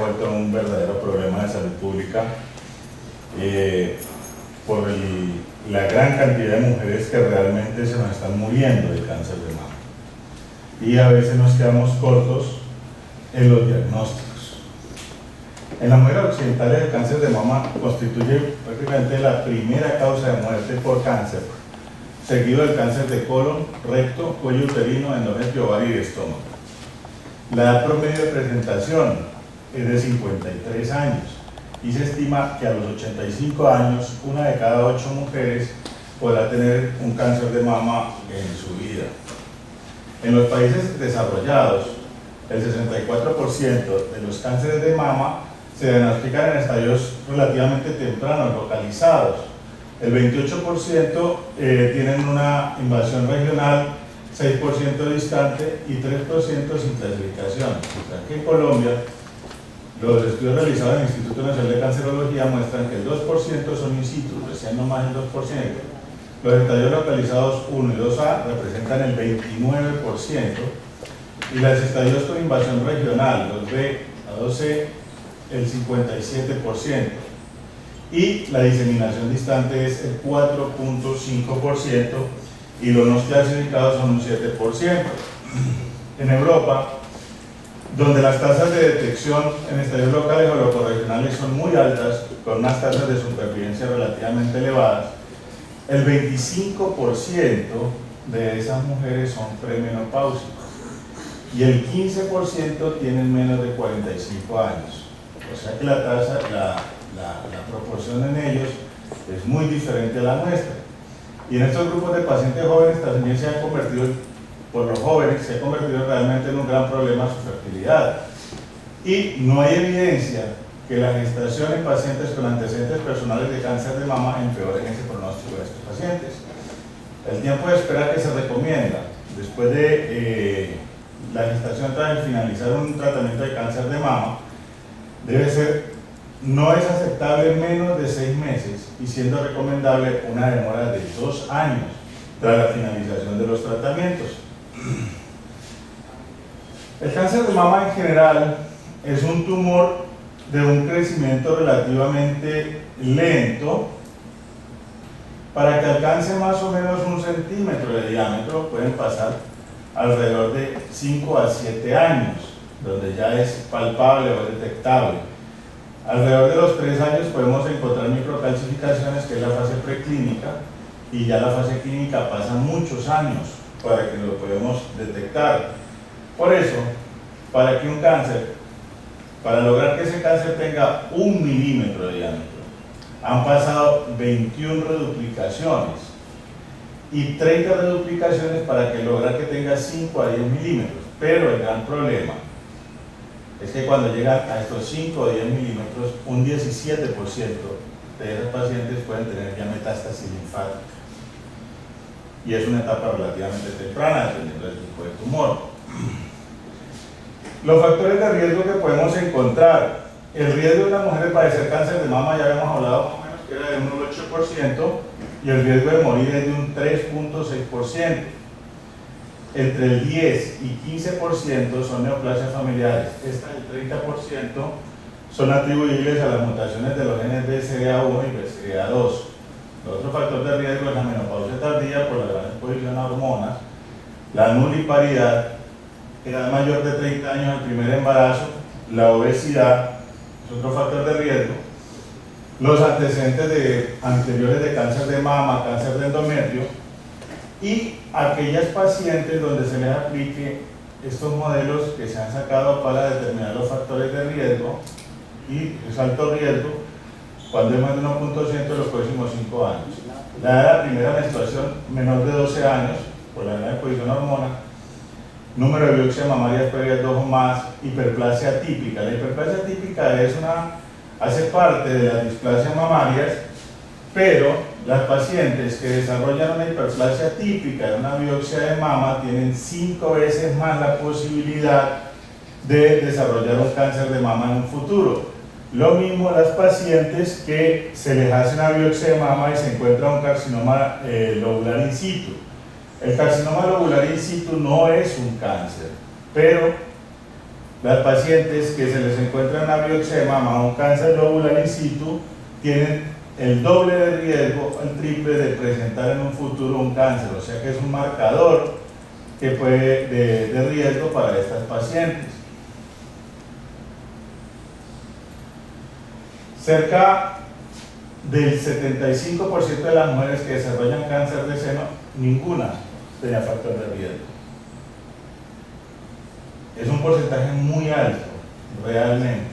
vuelto un verdadero problema de salud pública por la gran cantidad de mujeres que realmente se nos están muriendo de cáncer de mama. Y a veces nos quedamos cortos en los diagnósticos. En las mujeres occidentales, el cáncer de mama constituye prácticamente la primera causa de muerte por cáncer, seguido del cáncer de colon, recto, cuello uterino, endometrio, ovario y estómago. La edad promedio de presentación es de 53 años y se estima que a los 85 años, 1 de cada 8 mujeres podrá tener un cáncer de mama en su vida. En los países desarrollados, el 64% de los cánceres de mama se diagnostican en estadios relativamente tempranos, localizados. El 28% tienen una invasión regional, 6% distante y 3% sin clasificación. O sea que en Colombia, los estudios realizados en el Instituto Nacional de Cancerología muestran que el 2% son in situ, recién no más el 2%. Los estadios localizados 1 y 2A representan el 29% y los estadios con invasión regional, los B a 2C, el 57%. Y la diseminación distante es el 4.5% y los no clasificados son un 7%. En Europa, donde las tasas de detección en estadios locales o locorregionales son muy altas, con unas tasas de supervivencia relativamente elevadas, el 25% de esas mujeres son premenopáusicas y el 15% tienen menos de 45 años. O sea que la tasa, la proporción en ellos es muy diferente a la nuestra. Y en estos grupos de pacientes jóvenes también se ha convertido, por los jóvenes, se ha convertido realmente en un gran problema su fertilidad. Y no hay evidencia que la gestación en pacientes con antecedentes personales de cáncer de mama empeoren ese pronóstico de estos pacientes. El tiempo de espera que se recomienda después de la gestación tras finalizar un tratamiento de cáncer de mama debe ser, no es aceptable menos de 6 meses y siendo recomendable una demora de 2 años tras la finalización de los tratamientos. El cáncer de mama en general es un tumor de un crecimiento relativamente lento. Para que alcance más o menos 1 centímetro de diámetro pueden pasar alrededor de 5 a 7 años, donde ya es palpable o detectable. Alrededor de los 3 años podemos encontrar microcalcificaciones, que es la fase preclínica, y ya la fase clínica pasa muchos años para que lo podamos detectar. Por eso, para lograr que ese cáncer tenga 1 milímetro de diámetro, han pasado 21 reduplicaciones y 30 reduplicaciones para que lograr que tenga 5 a 10 milímetros. Pero el gran problema es que cuando llegan a estos 5 o 10 milímetros, un 17% de esos pacientes pueden tener ya metástasis linfática. Y es una etapa relativamente temprana, dependiendo del tipo de tumor. Los factores de riesgo que podemos encontrar. El riesgo de una mujer de padecer cáncer de mama, ya habíamos hablado más o menos que era de un 8%, y el riesgo de morir es de un 3.6%. Entre el 10 y 15% son neoplasias familiares. Esta del 30% son atribuibles a las mutaciones de los genes BCA1 y BCA2. El otro factor de riesgo es la menopausia tardía por la gran exposición a hormonas, la nuliparidad, edad mayor de 30 años al primer embarazo, la obesidad, es otro factor de riesgo, los antecedentes anteriores de cáncer de mama, cáncer de endometrio, y aquellas pacientes donde se les aplique estos modelos que se han sacado para determinar los factores de riesgo, y es alto riesgo cuando es más de 1.200 en los próximos 5 años. La edad de la primera menstruación menor de 12 años, por la gran exposición a hormonas, número de biopsias mamarias previas 2 o más, hiperplasia típica. La hiperplasia típica hace parte de las displasias mamarias, pero las pacientes que desarrollan una hiperplasia típica de una biopsia de mama tienen 5 veces más la posibilidad de desarrollar un cáncer de mama en un futuro. Lo mismo las pacientes que se les hace una biopsia de mama y se encuentra un carcinoma lobular in situ. El carcinoma lobular in situ no es un cáncer, pero Las pacientes que se les encuentra una biopsia de mama o un cáncer lobular in situ tienen el doble de riesgo, el triple de presentar en un futuro un cáncer, o sea que es un marcador que puede de riesgo para estas pacientes. Cerca del 75% de las mujeres que desarrollan cáncer de seno, ninguna tenía factor de riesgo. Es un porcentaje muy alto, realmente,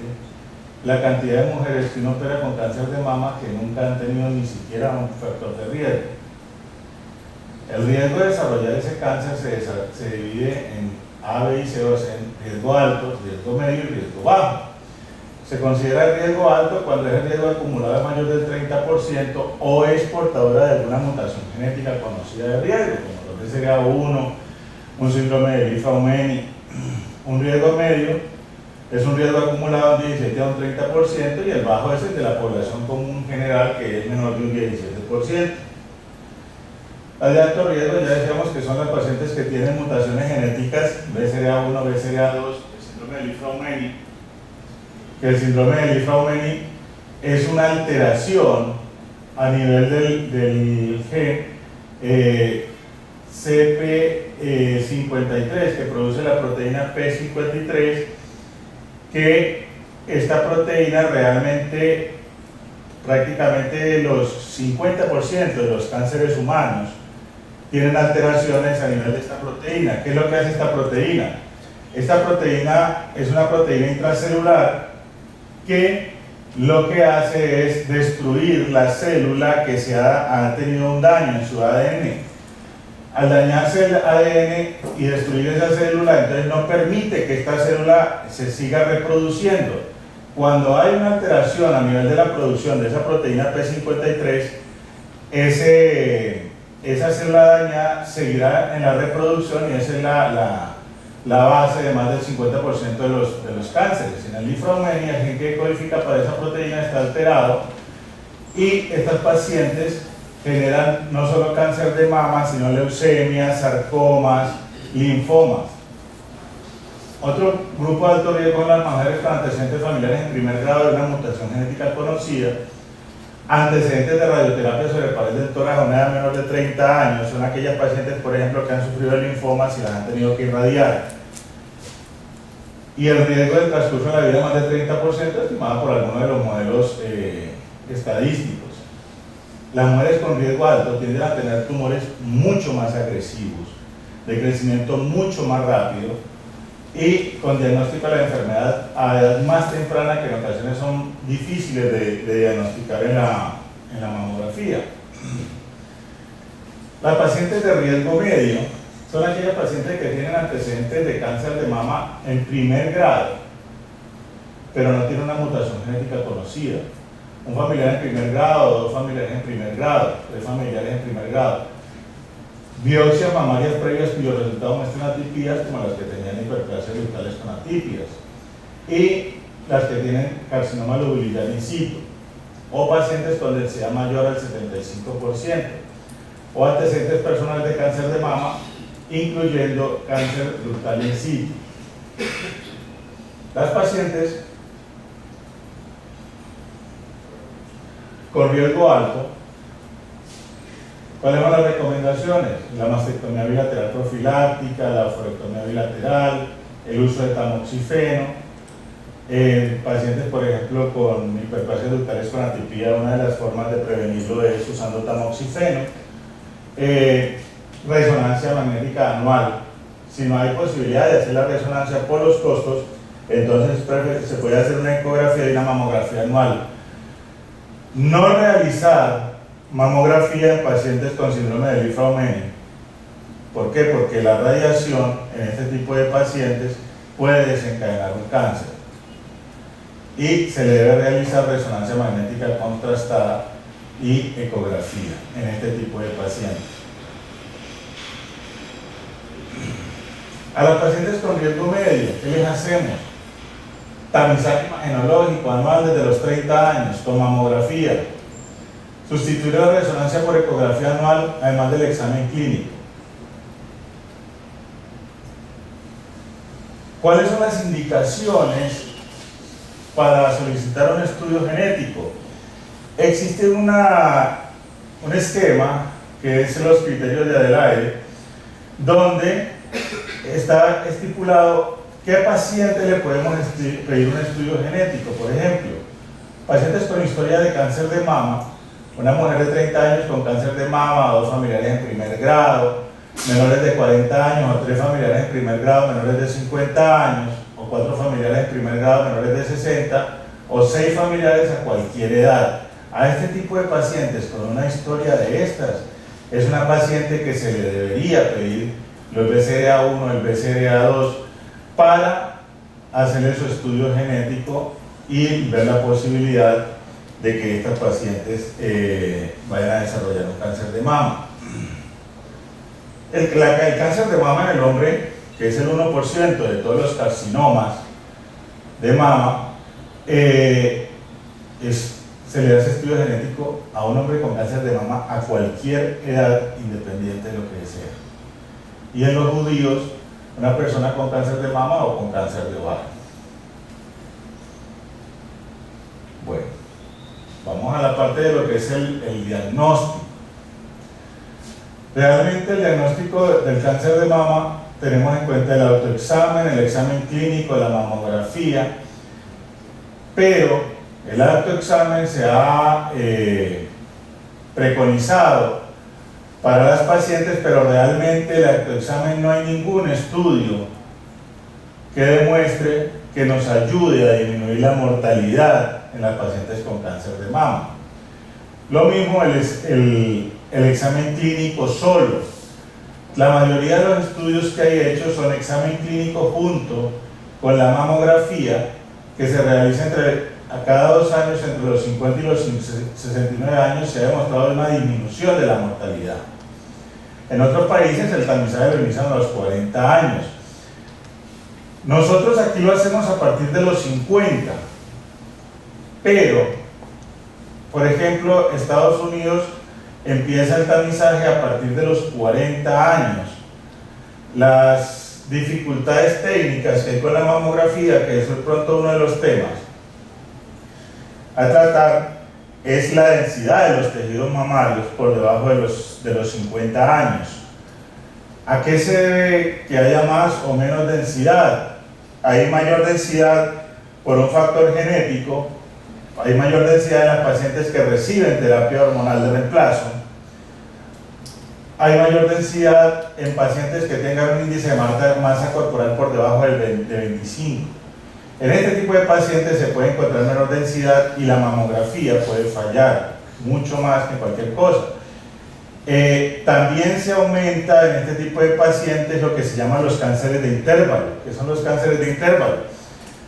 la cantidad de mujeres que uno opera con cáncer de mama que nunca han tenido ni siquiera un factor de riesgo. El riesgo de desarrollar ese cáncer se divide en A, B y C, o sea, en riesgo alto, riesgo medio y riesgo bajo. Se considera el riesgo alto cuando es el riesgo acumulado es mayor del 30% o es portadora de alguna mutación genética conocida de riesgo, como lo que sería un síndrome de Li-Fraumeni. Un riesgo medio es un riesgo acumulado de un 17 a un 30% y el bajo es el de la población común general, que es menor de un 17%. Las de alto riesgo ya decíamos que son las pacientes que tienen mutaciones genéticas BCA1, BCA2, el síndrome de Li-Fraumeni, que el síndrome de Li-Fraumeni es una alteración a nivel del gen CP53 que produce la proteína P53, que esta proteína realmente prácticamente los 50% de los cánceres humanos tienen alteraciones a nivel de esta proteína. ¿Qué es lo que hace esta proteína? Esta proteína es una proteína intracelular que lo que hace es destruir la célula que ha tenido un daño en su ADN. Al dañarse el ADN y destruir esa célula, entonces no permite que esta célula se siga reproduciendo. Cuando hay una alteración a nivel de la producción de esa proteína P53, esa célula dañada seguirá en la reproducción y esa es la base de más del 50% de los cánceres. En el Li-Fraumeni, el gen que codifica para esa proteína está alterado y estas pacientes generan no solo cáncer de mama, sino leucemias, sarcomas, linfomas. Otro grupo de alto riesgo son las mujeres con antecedentes familiares en primer grado de una mutación genética conocida, antecedentes de radioterapia sobre pared del tórax a una edad menor de 30 años, son aquellas pacientes, por ejemplo, que han sufrido linfomas y las han tenido que irradiar. Y el riesgo del transcurso de la vida más del 30% estimado por algunos de los modelos estadísticos. Las mujeres con riesgo alto tienden a tener tumores mucho más agresivos, de crecimiento mucho más rápido y con diagnóstico de la enfermedad a edad más temprana, que en ocasiones son difíciles de diagnosticar en la mamografía. Las pacientes de riesgo medio son aquellas pacientes que tienen antecedentes de cáncer de mama en primer grado, pero no tienen una mutación genética conocida. Un familiar en primer grado, dos familiares en primer grado, tres familiares en primer grado. Biopsias mamarias previas cuyos resultados muestran atipias, como las que tenían hiperplasias ductales con atipias, y las que tienen carcinoma lobular in situ, o pacientes con densidad mayor al 75%, o antecedentes personales de cáncer de mama, incluyendo cáncer ductal in situ. Las pacientes con riesgo alto, ¿cuáles son las recomendaciones? La mastectomía bilateral profiláctica, la oforectomía bilateral, el uso de tamoxifeno. Pacientes, por ejemplo, con hiperplasias ductales con atipía, una de las formas de prevenirlo es usando tamoxifeno. Resonancia magnética anual. Si no hay posibilidad de hacer la resonancia por los costos, entonces se puede hacer una ecografía y una mamografía anual. No realizar mamografía en pacientes con síndrome de Li-Fraumeni. ¿Por qué? Porque la radiación en este tipo de pacientes puede desencadenar un cáncer y se le debe realizar resonancia magnética contrastada y ecografía en este tipo de pacientes. A las pacientes con riesgo medio, ¿qué les hacemos? Tamizaje imagenológico anual desde los 30 años con mamografía. Sustituir la resonancia por ecografía anual, además del examen clínico. ¿Cuáles son las indicaciones para solicitar un estudio genético? Existe un esquema que es los criterios de Adelaide, donde está estipulado qué paciente le podemos pedir un estudio genético. Por ejemplo, pacientes con historia de cáncer de mama, una mujer de 30 años con cáncer de mama, 2 familiares en primer grado, menores de 40 años, o 3 familiares en primer grado, menores de 50 años, o 4 familiares en primer grado, menores de 60, o 6 familiares a cualquier edad. A este tipo de pacientes con una historia de estas, es una paciente que se le debería pedir el BCDA1, el BCDA2, para hacerle su estudio genético y ver la posibilidad de que estas pacientes vayan a desarrollar un cáncer de mama. El cáncer de mama en el hombre, que es el 1% de todos los carcinomas de mama, se le hace estudio genético a un hombre con cáncer de mama a cualquier edad, independiente de lo que sea. Y en los judíos, una persona con cáncer de mama o con cáncer de ovario. Bueno, vamos a la parte de lo que es el diagnóstico. Realmente el diagnóstico del cáncer de mama tenemos en cuenta el autoexamen, el examen clínico, la mamografía, pero el autoexamen se ha preconizado para las pacientes, pero realmente el autoexamen no hay ningún estudio que demuestre que nos ayude a disminuir la mortalidad en las pacientes con cáncer de mama. Lo mismo el examen clínico solo. La mayoría de los estudios que hay hechos son examen clínico junto con la mamografía, que se realiza a cada 2 años, entre los 50 y los 69 años. Se ha demostrado una disminución de la mortalidad. En otros países el tamizaje lo inician a los 40 años. Nosotros aquí lo hacemos a partir de los 50, pero, por ejemplo, Estados Unidos empieza el tamizaje a partir de los 40 años. Las dificultades técnicas que hay con la mamografía, que es de pronto uno de los temas a tratar, es la densidad de los tejidos mamarios por debajo de los 50 años. ¿A qué se debe que haya más o menos densidad? Hay mayor densidad por un factor genético, hay mayor densidad en las pacientes que reciben terapia hormonal de reemplazo, hay mayor densidad en pacientes que tengan un índice de masa corporal por debajo de 25. En este tipo de pacientes se puede encontrar menor densidad y la mamografía puede fallar mucho más que cualquier cosa. También se aumenta en este tipo de pacientes lo que se llaman los cánceres de intervalo. ¿Qué son los cánceres de intervalo?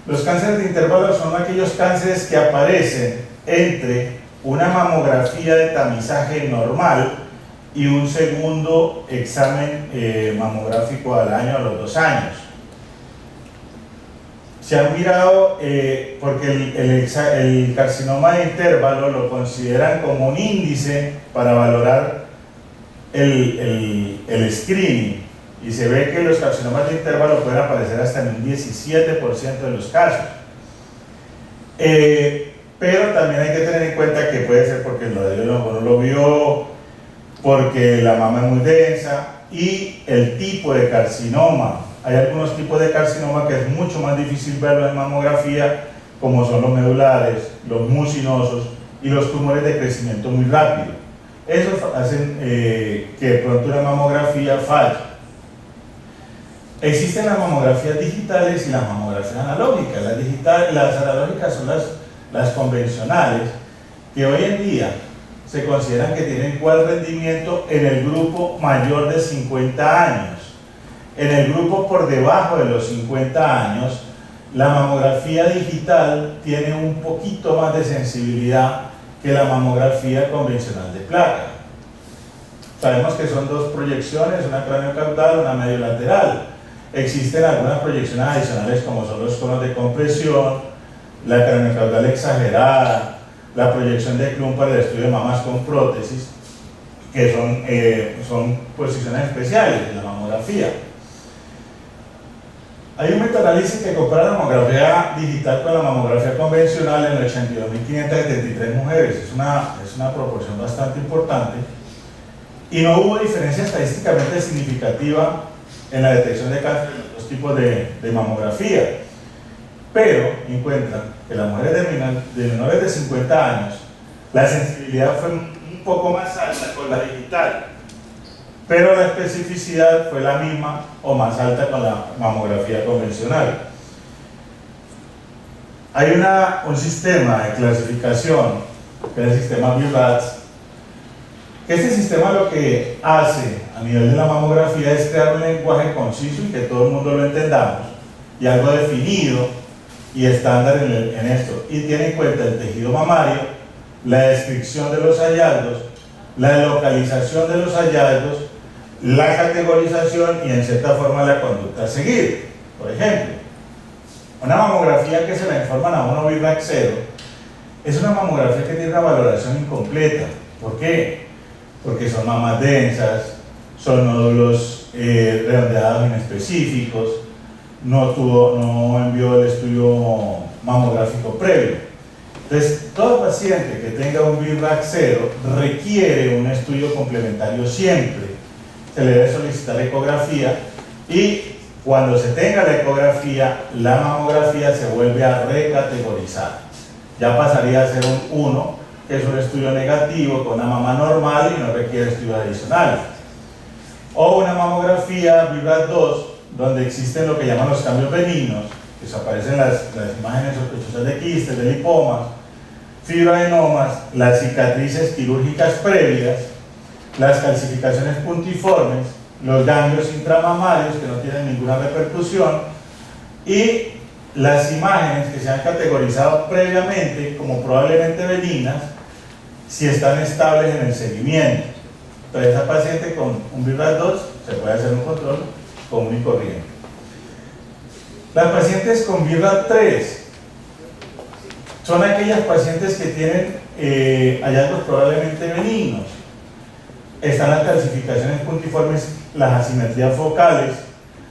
Los cánceres de intervalo son aquellos cánceres que aparecen entre una mamografía de tamizaje normal y un segundo examen mamográfico al año, a los 2 años. Se han mirado, porque el carcinoma de intervalo lo consideran como un índice para valorar el screening, y se ve que los carcinomas de intervalo pueden aparecer hasta en un 17% de los casos. Pero también hay que tener en cuenta que puede ser porque el radiólogo no lo vio, porque la mama es muy densa, y el tipo de carcinoma. Hay algunos tipos de carcinoma que es mucho más difícil verlo en mamografía, como son los medulares, los mucinosos y los tumores de crecimiento muy rápido. Esos hacen que de pronto una mamografía falle. Existen las mamografías digitales y las mamografías analógicas. Las analógicas son las convencionales, que hoy en día se consideran que tienen igual rendimiento en el grupo mayor de 50 años. En el grupo por debajo de los 50 años, la mamografía digital tiene un poquito más de sensibilidad que la mamografía convencional de placa. Sabemos que son 2 proyecciones, una craneocaudal, una mediolateral. Existen algunas proyecciones adicionales como son los conos de compresión, la craneocaudal exagerada, la proyección de Clum para el estudio de mamas con prótesis, que son posiciones especiales de la mamografía. Hay un metaanálisis que compara la mamografía digital con la mamografía convencional en 82.573 mujeres. Es una proporción bastante importante. Y no hubo diferencia estadísticamente significativa en la detección de cáncer en los tipos de mamografía. Pero encuentran que las mujeres de menores de 50 años, la sensibilidad fue un poco más alta con la digital, pero la especificidad fue la misma o más alta con la mamografía convencional. Hay un sistema de clasificación, que es el sistema BIRATS. Este sistema lo que hace a nivel de la mamografía es crear un lenguaje conciso y que todo el mundo lo entendamos, y algo definido y estándar en esto, y tiene en cuenta el tejido mamario, la descripción de los hallazgos, la localización de los hallazgos, la categorización y en cierta forma la conducta a seguir. Por ejemplo, una mamografía que se la informan a uno BIRAC 0 es una mamografía que tiene una valoración incompleta. ¿Por qué? Porque son mamas densas, son nódulos redondeados inespecíficos, no envió el estudio mamográfico previo. Entonces, todo paciente que tenga un BIRAC 0 requiere un estudio complementario siempre. Se le debe solicitar ecografía y cuando se tenga la ecografía, la mamografía se vuelve a recategorizar. Ya pasaría a ser un 1, que es un estudio negativo con una mama normal y no requiere estudios adicionales. O una mamografía BIRAC 2, donde existen lo que llaman los cambios benignos, que se aparecen las imágenes sospechosas de quistes, de lipomas, fibroadenomas, las cicatrices quirúrgicas previas, las calcificaciones puntiformes, los ganglios intramamarios que no tienen ninguna repercusión y las imágenes que se han categorizado previamente como probablemente benignas si están estables en el seguimiento. Entonces, esa paciente con un BIRAC 2 se puede hacer un control común y corriente. Las pacientes con BIRAC 3 son aquellas pacientes que tienen hallazgos probablemente benignos. Están las calcificaciones puntiformes, las asimetrías focales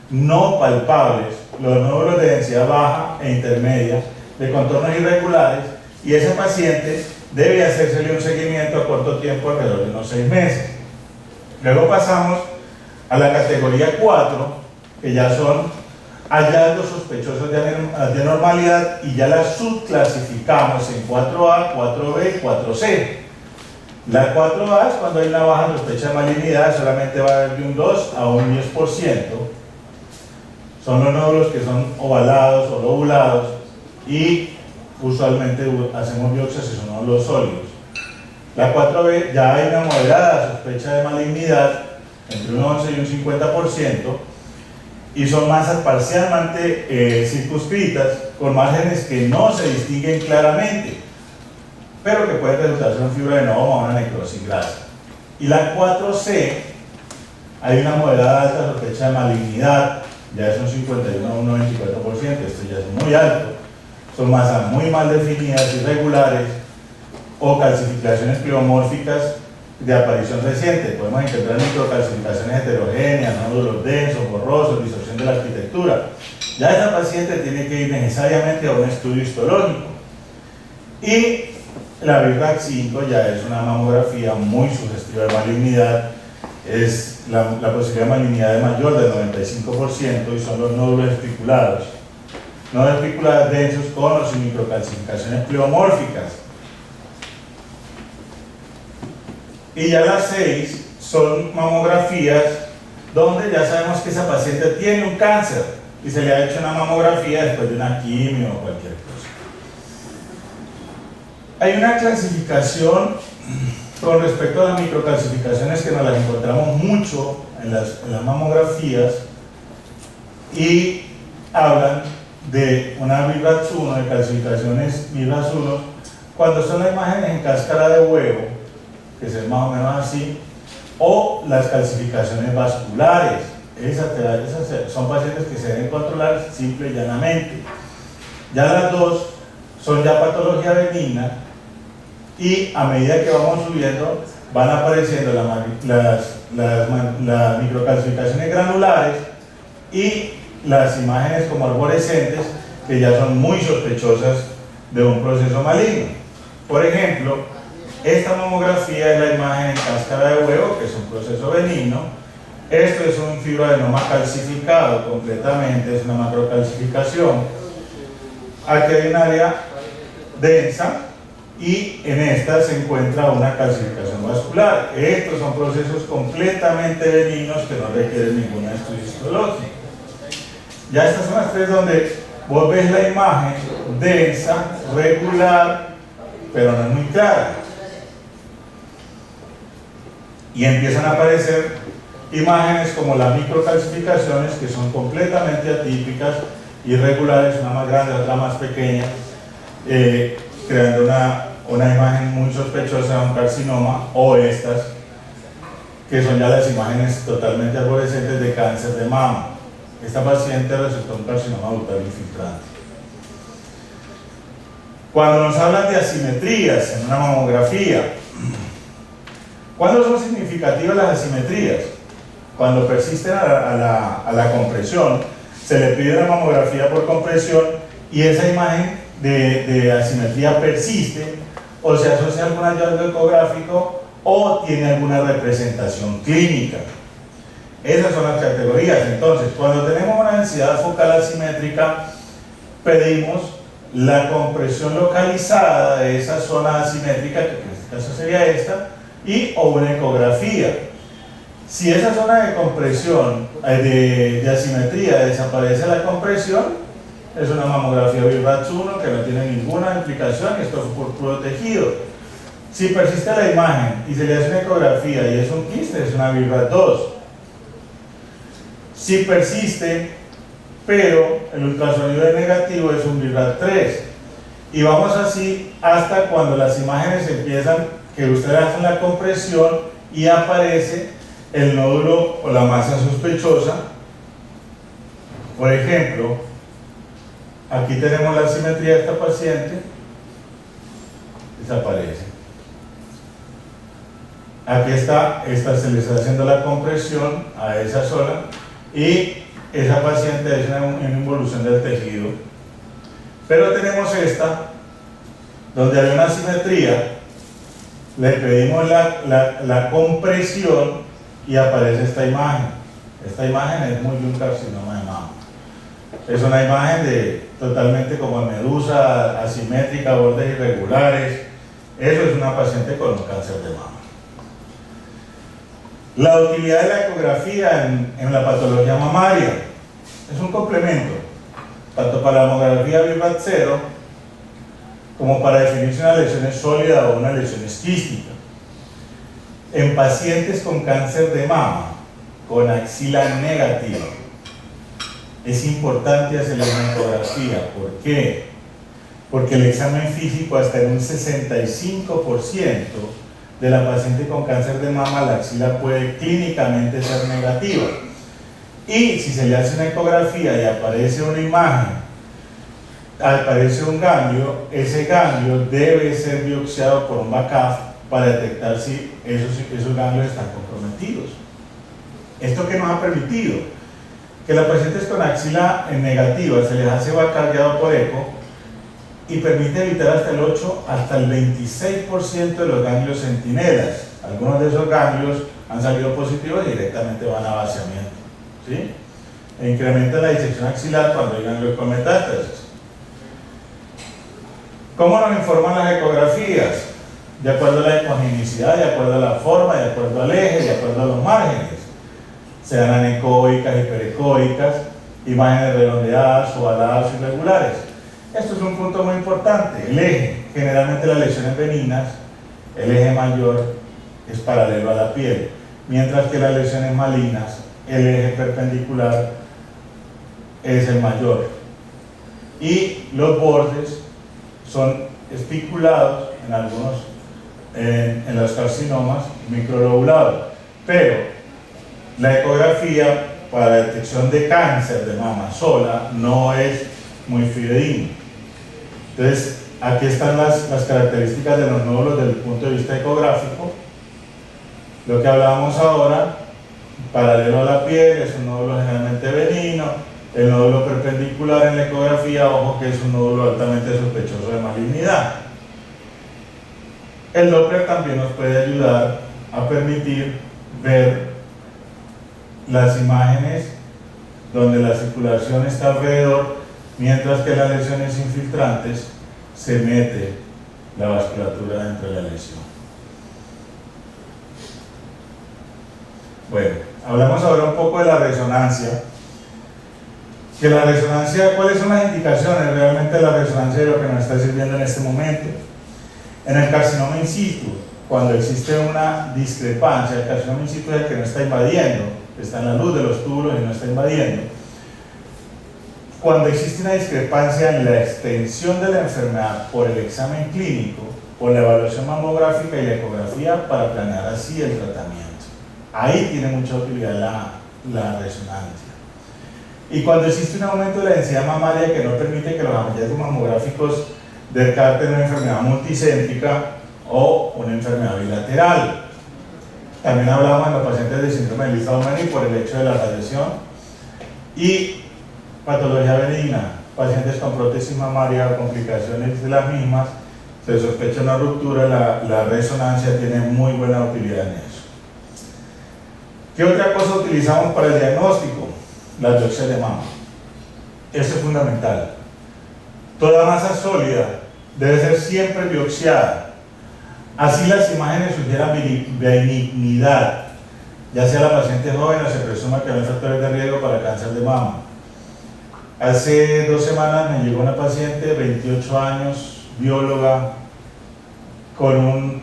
no palpables, los nódulos de densidad baja e intermedia, de contornos irregulares, y ese paciente debe hacérsele un seguimiento a corto tiempo, alrededor de unos 6 meses. Luego pasamos a la categoría 4, que ya son hallazgos sospechosos de anormalidad, y ya las subclasificamos en 4A, 4B y 4C. La 4A es cuando hay una baja sospecha de malignidad, solamente va a haber de un 2 a un 10%. Son los nódulos que son ovalados o lobulados y usualmente hacemos biopsias si son nódulos sólidos. La 4B ya hay una moderada sospecha de malignidad, entre un 11 y un 50%, y son masas parcialmente circunscritas con márgenes que no se distinguen claramente, pero que puede resultar ser un fibroadenoma o una necrosis grasa. Y la 4C, hay una moderada alta sospecha de malignidad, ya es un 51 a un 94%, esto ya es muy alto. Son masas muy mal definidas, irregulares o calcificaciones pleomórficas de aparición reciente. Podemos encontrar microcalcificaciones heterogéneas, nódulos densos, borrosos, distorsión de la arquitectura. Ya esta paciente tiene que ir necesariamente a un estudio histológico. Y la BIRAC 5 ya es una mamografía muy sugestiva de malignidad, es la posibilidad de malignidad es mayor del 95% y son los nódulos espiculados. Nódulos espiculados densos con o sin microcalcificaciones pleomórficas. Y ya las 6 son mamografías donde ya sabemos que esa paciente tiene un cáncer y se le ha hecho una mamografía después de una quimio o cualquier cosa. Hay una clasificación con respecto a las microcalcificaciones que nos las encontramos mucho en las mamografías y hablan de una BIRAC 1, de calcificaciones BIRAC 1, cuando son las imágenes en cáscara de huevo, que es más o menos así, o las calcificaciones vasculares. Esas son pacientes que se deben controlar simple y llanamente. Ya las 2 son ya patología benigna y a medida que vamos subiendo van apareciendo las microcalcificaciones granulares y las imágenes como arborescentes, que ya son muy sospechosas de un proceso maligno. Por ejemplo, esta mamografía es la imagen en cáscara de huevo, que es un proceso benigno. Esto es un fibroadenoma calcificado completamente, es una macrocalcificación. Aquí hay un área densa y en esta se encuentra una calcificación vascular. Estos son procesos completamente benignos que no requieren ningún estudio histológico. Ya estas son las tres donde vos ves la imagen densa, regular, pero no es muy clara. Y empiezan a aparecer imágenes como las microcalcificaciones, que son completamente atípicas, irregulares, una más grande, otra más pequeña, creando una imagen muy sospechosa de un carcinoma, o estas, que son ya las imágenes totalmente arborescentes de cáncer de mama. Esta paciente resultó un carcinoma ductal infiltrante. Cuando nos hablan de asimetrías en una mamografía, ¿cuándo son significativas las asimetrías? Cuando persisten a la compresión, se le pide una mamografía por compresión y esa imagen de asimetría persiste, o se asocia a algún hallazgo ecográfico o tiene alguna representación clínica. Esas son las categorías. Entonces, cuando tenemos una densidad focal asimétrica, pedimos la compresión localizada de esa zona asimétrica, que en este caso sería esta, y o una ecografía. Si esa zona de compresión, de asimetría, desaparece la compresión, es una mamografía BIRATS-1 que no tiene ninguna implicación y esto fue por puro tejido. Si persiste la imagen y se le hace una ecografía y es un quiste, es una BIRATS-2. Si persiste, pero el ultrasonido es negativo, es un BIRATS-3. Y vamos así hasta cuando las imágenes empiezan, que ustedes hacen la compresión y aparece el nódulo o la masa sospechosa. Por ejemplo, aquí tenemos la asimetría de esta paciente, desaparece. Aquí está, se le está haciendo la compresión a esa zona y esa paciente es una involución del tejido. Pero tenemos esta, donde hay una asimetría, le pedimos la compresión y aparece esta imagen. Esta imagen es muy de un carcinoma de mama. Es una imagen totalmente como medusa, asimétrica, bordes irregulares. Eso es una paciente con un cáncer de mama. La utilidad de la ecografía en la patología mamaria es un complemento, tanto para la mamografía BIRATS-0 como para definir si una lesión es sólida o una lesión es quística. En pacientes con cáncer de mama, con axila negativa, es importante hacer la ecografía. ¿Por qué? Porque el examen físico, hasta en un 65% de la paciente con cáncer de mama, la axila puede clínicamente ser negativa. Y si se le hace una ecografía y aparece una imagen, aparece un ganglio, ese ganglio debe ser biopsiado por un BACAF para detectar si esos ganglios están comprometidos. ¿Esto qué nos ha permitido? Que las pacientes con axila negativa se les hace BACAF guiado por eco y permite evitar hasta el 8 hasta el 26% de los ganglios centinelas. Algunos de esos ganglios han salido positivos y directamente van a vaciamiento, ¿sí? E incrementa la disección axilar cuando hay ganglios con metástasis. ¿Cómo nos informan las ecografías? De acuerdo a la ecogenicidad, de acuerdo a la forma, de acuerdo al eje, de acuerdo a los márgenes. Se dan anecoicas, hiperecoicas, imágenes redondeadas, ovaladas, irregulares. Esto es un punto muy importante. El eje, generalmente las lesiones benignas, el eje mayor es paralelo a la piel, mientras que las lesiones malignas, el eje perpendicular es el mayor. Y los bordes son espiculados en algunos, en los carcinomas microlobulados. Pero la ecografía para detección de cáncer de mama sola no es muy fidedigna. Entonces, aquí están las características de los nódulos desde el punto de vista ecográfico. Lo que hablábamos ahora, paralelo a la piel, es un nódulo generalmente benigno, El nódulo perpendicular en la ecografía, ojo que es un nódulo altamente sospechoso de malignidad. El Doppler también nos puede ayudar a permitir ver las imágenes donde la circulación está alrededor, mientras que las lesiones infiltrantes se mete la vasculatura dentro de la lesión. Bueno, hablamos ahora un poco de la resonancia. Que la resonancia, ¿cuáles son las indicaciones realmente de la resonancia de lo que nos está sirviendo en este momento? En el carcinoma in situ, cuando existe una discrepancia, el carcinoma in situ es el que no está invadiendo, está en la luz de los túbulos y no está invadiendo. Cuando existe una discrepancia en la extensión de la enfermedad por el examen clínico, por la evaluación mamográfica y la ecografía para planear así el tratamiento. Ahí tiene mucha utilidad la resonancia. Y cuando existe un aumento de la densidad mamaria que no permite que los hallazgos mamográficos descarten una enfermedad multicéntrica o una enfermedad bilateral. También hablamos en los pacientes de síndrome de Lisa-Meni por el hecho de la radiación. Y patología benigna, pacientes con prótesis mamaria o complicaciones de las mismas, se sospecha una ruptura, la resonancia tiene muy buena utilidad en eso. ¿Qué otra cosa utilizamos para el diagnóstico? La biopsia de mama. Eso es fundamental. Toda masa sólida debe ser siempre biopsiada. Así las imágenes sugieran benignidad, ya sea la paciente joven o se presuma que no hay factores de riesgo para cáncer de mama. Hace 2 semanas me llegó una paciente, 28 años, bióloga, con un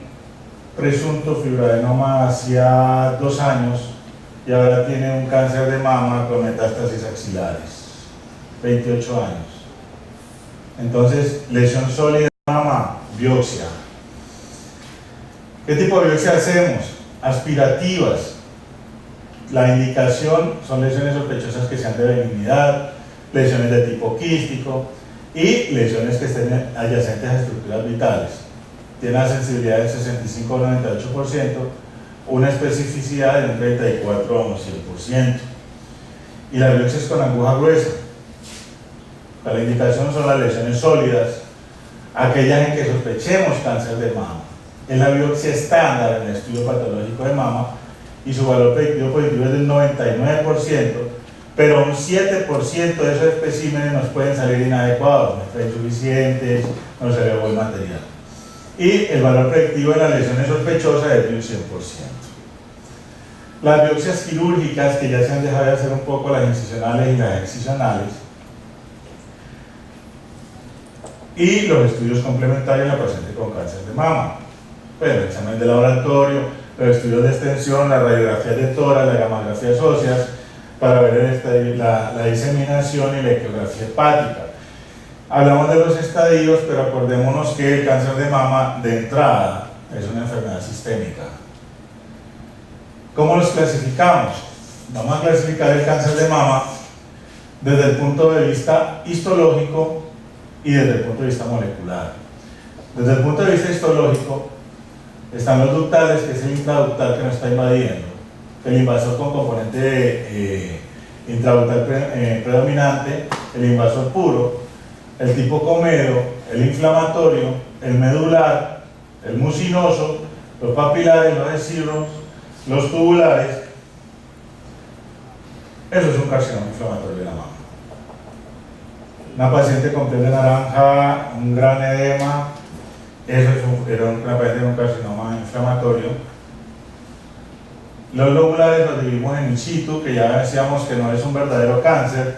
presunto fibroadenoma hacía 2 años y ahora tiene un cáncer de mama con metástasis axilares. 28 años. Entonces, lesión sólida de mama, biopsia. ¿Qué tipo de biopsia hacemos? Aspirativas. La indicación son lesiones sospechosas que sean de benignidad, lesiones de tipo quístico y lesiones que estén adyacentes a estructuras vitales. Tiene una sensibilidad del 65 o 98%, una especificidad de un 34 o un 100%. Y las biopsias con aguja gruesa. La indicación son las lesiones sólidas, aquellas en que sospechemos cáncer de mama. Es la biopsia estándar en el estudio patológico de mama y su valor predictivo positivo es del 99%, pero un 7% de esos especímenes nos pueden salir inadecuados, no están insuficientes, no se ve buen material. Y el valor predictivo de las lesiones sospechosas es de un 100%. Las biopsias quirúrgicas, que ya se han dejado de hacer un poco, las incisionales y las excisionales, y los estudios complementarios en la paciente con cáncer de mama. Pues el examen de laboratorio, los estudios de extensión, la radiografía de tórax, las gamografías óseas, para ver la diseminación y la ecografía hepática. Hablamos de los estadios, pero acordémonos que el cáncer de mama de entrada es una enfermedad sistémica. ¿Cómo los clasificamos? Vamos a clasificar el cáncer de mama desde el punto de vista histológico y desde el punto de vista molecular. Desde el punto de vista histológico están los ductales, que es el intraductal que nos está invadiendo, el invasor con componente intraductal predominante, el invasor puro, el tipo comedo, el inflamatorio, el medular, el mucinoso, los papilares, los escirros, los tubulares. Eso es un carcinoma inflamatorio de la mama. Una paciente con piel de naranja, un gran edema, eso era una paciente con un carcinoma inflamatorio. Los lobulares los dividimos en in situ, que ya decíamos que no es un verdadero cáncer,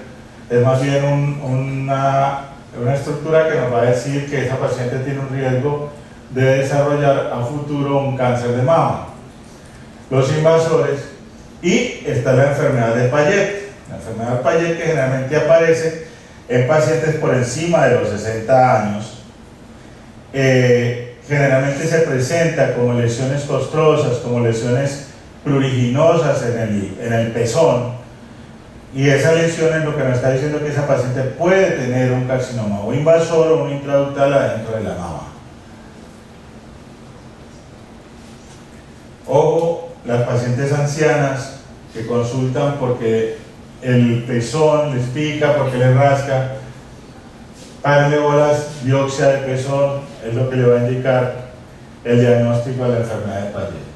es más bien una estructura que nos va a decir que esa paciente tiene un riesgo de desarrollar a futuro un cáncer de mama. Los invasores, y está la enfermedad de Payet. La enfermedad de Payet, que generalmente aparece en pacientes por encima de los 60 años, generalmente se presenta como lesiones costrosas, como lesiones pruriginosas en el pezón, y esa lesión es lo que nos está diciendo que esa paciente puede tener un carcinoma o invasor o un intraductal adentro de la mama. Ojo, las pacientes ancianas que consultan porque el pezón, les pica porque les rasca, párenle bolas, biopsia de pezón, es lo que le va a indicar el diagnóstico de la enfermedad de Paget.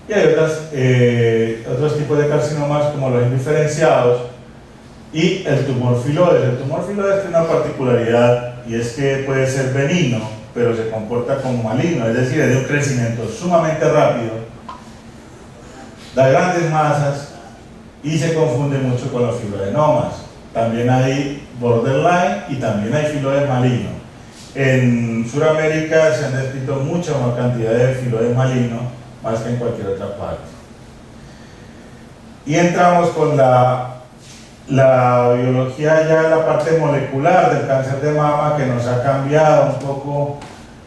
Y hay otros tipos de carcinomas como los indiferenciados y el tumor filoides. El tumor filoides tiene una particularidad y es que puede ser benigno, pero se comporta como maligno, es decir, es de un crecimiento sumamente rápido, da grandes masas y se confunde mucho con los fibroadenomas. También hay borderline y también hay filoides malignos. En Sudamérica se han descrito mucha más cantidad de filoides malignos, más que en cualquier otra parte. Y entramos con la biología ya en la parte molecular del cáncer de mama, que nos ha cambiado un poco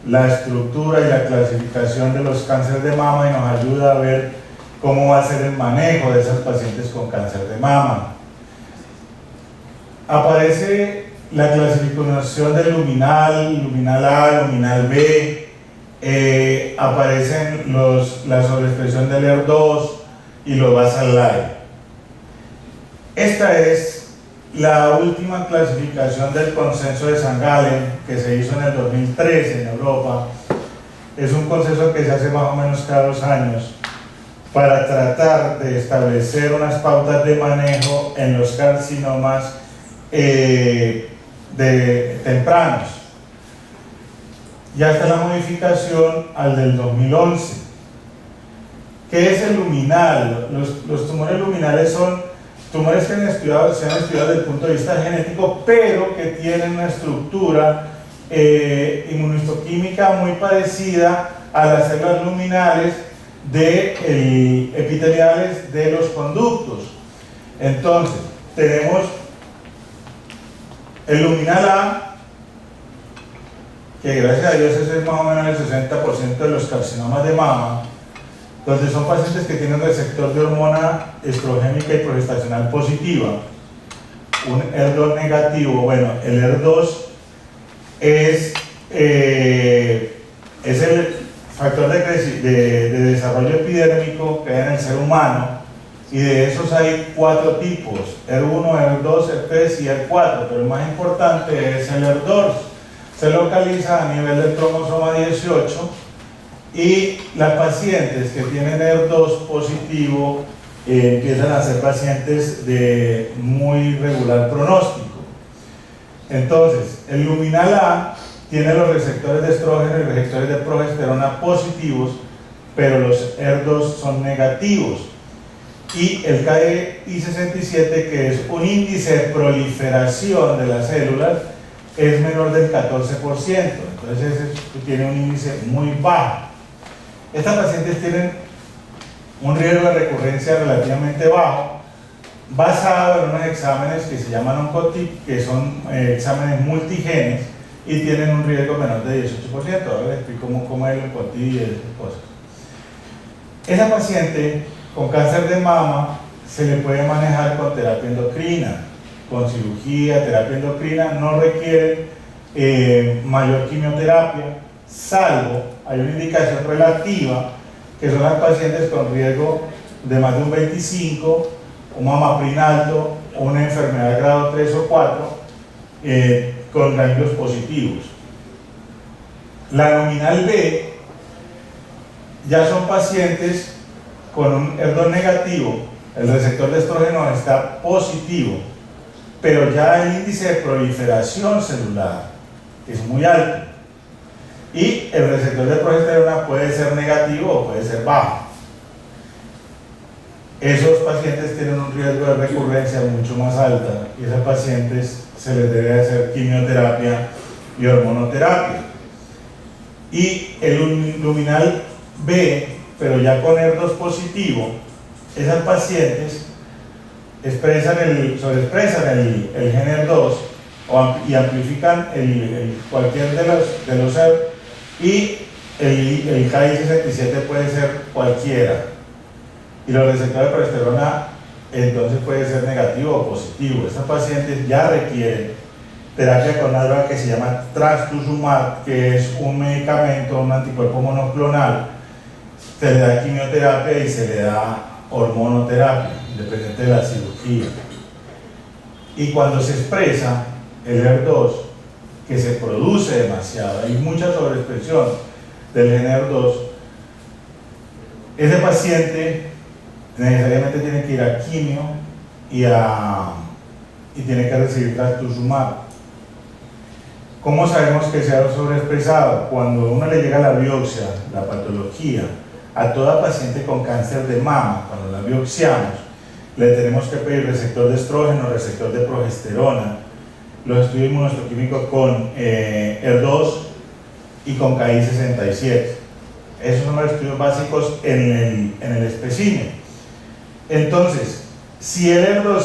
la estructura y la clasificación de los cánceres de mama y nos ayuda a ver cómo va a ser el manejo de esas pacientes con cáncer de mama. Aparece la clasificación del luminal A, luminal B, aparecen la sobreexpresión del ER2 y los basal light. Esta es la última clasificación del consenso de St. Gallen que se hizo en el 2013 en Europa. Es un consenso que se hace más o menos cada 2 años para tratar de establecer unas pautas de manejo en los carcinomas tempranos. Ya está la modificación al del 2011. ¿Qué es el luminal? Los tumores luminales son tumores que se han estudiado desde el punto de vista genético, pero que tienen una estructura inmunohistoquímica muy parecida a las células luminales epiteliales de los conductos. Entonces, tenemos el luminal A, que gracias a Dios ese es más o menos el 60% de los carcinomas de mama, donde son pacientes que tienen receptor de hormona estrogénica y progestacional positiva, un ER2 negativo. Bueno, el ER2 es el factor de desarrollo epidérmico que hay en el ser humano, y de esos hay 4 tipos: ER1, ER2, ER3 y ER4, pero el más importante es el ER2. Se localiza a nivel del cromosoma 18 y las pacientes que tienen ER2 positivo empiezan a ser pacientes de muy regular pronóstico. Entonces, el luminal A tiene los receptores de estrógeno y receptores de progesterona positivos, pero los ER2 son negativos. Y el KI67, que es un índice de proliferación de las células, es menor del 14%, entonces ese tiene un índice muy bajo. Estas pacientes tienen un riesgo de recurrencia relativamente bajo, basado en unos exámenes que se llaman Oncotip, que son exámenes multigenes y tienen un riesgo menor de 18%. Ahora les explico cómo es el Oncotip y esas cosas. Esa paciente con cáncer de mama se le puede manejar con terapia endocrina, con cirugía, terapia endocrina, no requiere mayor quimioterapia, salvo hay una indicación relativa, que son las pacientes con riesgo de más de un 25, un mamaprin alto, o una enfermedad grado 3 o 4, con ganglios positivos. La nominal B ya son pacientes con un ER2 negativo, el receptor de estrógeno está positivo, pero ya el índice de proliferación celular es muy alto y el receptor de progesterona puede ser negativo o puede ser bajo. Esos pacientes tienen un riesgo de recurrencia mucho más alta y a esos pacientes se les debe hacer quimioterapia y hormonoterapia. Y el luminal B, pero ya con ER2 positivo, esas pacientes sobreexpresan el gen ER2 y amplifican cualquier de los ER, y el KI67 puede ser cualquiera, y los receptores de progesterona entonces puede ser negativo o positivo. Estas pacientes ya requieren terapia con una droga que se llama trastuzumab, que es un medicamento, un anticuerpo monoclonal. Se le da quimioterapia y se le da hormonoterapia. independiente de la cirugía. Y cuando se expresa el HER2, que se produce demasiado, hay mucha sobreexpresión del gen HER2, ese paciente necesariamente tiene que ir a quimio y tiene que recibir trastuzumab. ¿Cómo sabemos que se ha sobreexpresado? Cuando uno le llega la biopsia, la patología, a toda paciente con cáncer de mama, cuando la biopsiamos, le tenemos que pedir receptor de estrógeno, receptor de progesterona, los estudios inmunohistoquímicos con HER2 y con KI67. Esos son los estudios básicos en el espécimen. Entonces, si el HER2,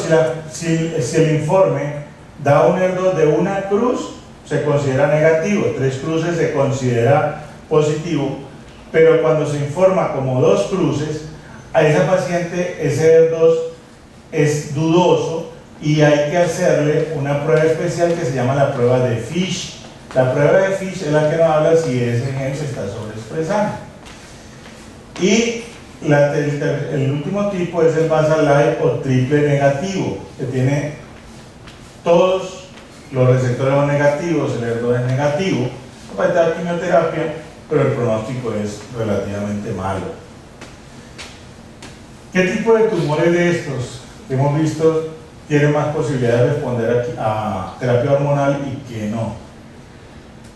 si el informe da un HER2 de una cruz, se considera negativo, 3 cruces se considera positivo, pero cuando se informa como 2 cruces, a esa paciente ese HER2 es dudoso y hay que hacerle una prueba especial que se llama la prueba de Fish. La prueba de Fish es la que nos habla si ese gen se está sobreexpresando. Y el último tipo es el basal light o triple negativo, que tiene todos los receptores O negativos, el HER2 es negativo, para dar quimioterapia, pero el pronóstico es relativamente malo. ¿Qué tipo de tumores de estos que hemos visto tienen más posibilidad de responder a terapia hormonal y que no?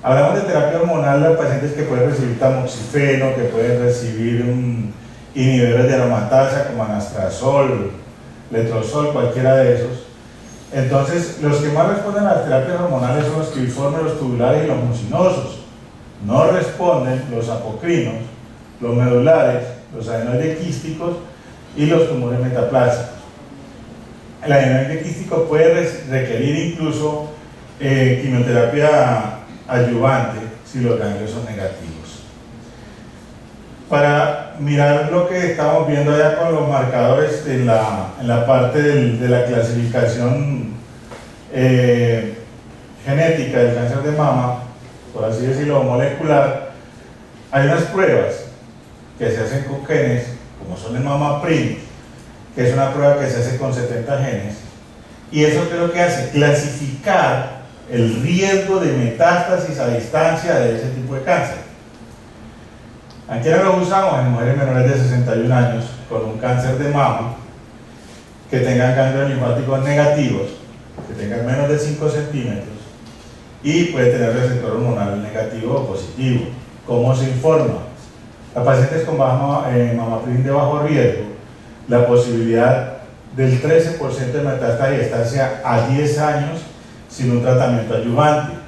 Hablamos de terapia hormonal a pacientes que pueden recibir tamoxifeno, que pueden recibir inhibidores de aromatasa como anastrozol, letrozol, cualquiera de esos. Entonces, los que más responden a las terapias hormonales son los cribriformes, los tubulares y los mucinosos. No responden los apocrinos, los medulares, los adenoides quísticos y los tumores metaplásicos. El adenoide quístico puede requerir incluso quimioterapia adyuvante si los ganglios son negativos. Para mirar lo que estamos viendo allá con los marcadores en la parte de la clasificación genética del cáncer de mama, por así decirlo, molecular, hay unas pruebas que se hacen con genes, como son el MamaPrint, que es una prueba que se hace con 70 genes, y eso es lo que hace, clasificar el riesgo de metástasis a distancia de ese tipo de cáncer. Aquí ahora lo usamos en mujeres menores de 61 años con un cáncer de mama, que tengan ganglios linfáticos negativos, que tengan menos de 5 centímetros y puede tener receptor hormonal negativo o positivo. ¿Cómo se informa? A pacientes con MamaPrint de bajo riesgo, la posibilidad del 13% de metástasis a distancia a 10 años sin un tratamiento adyuvante.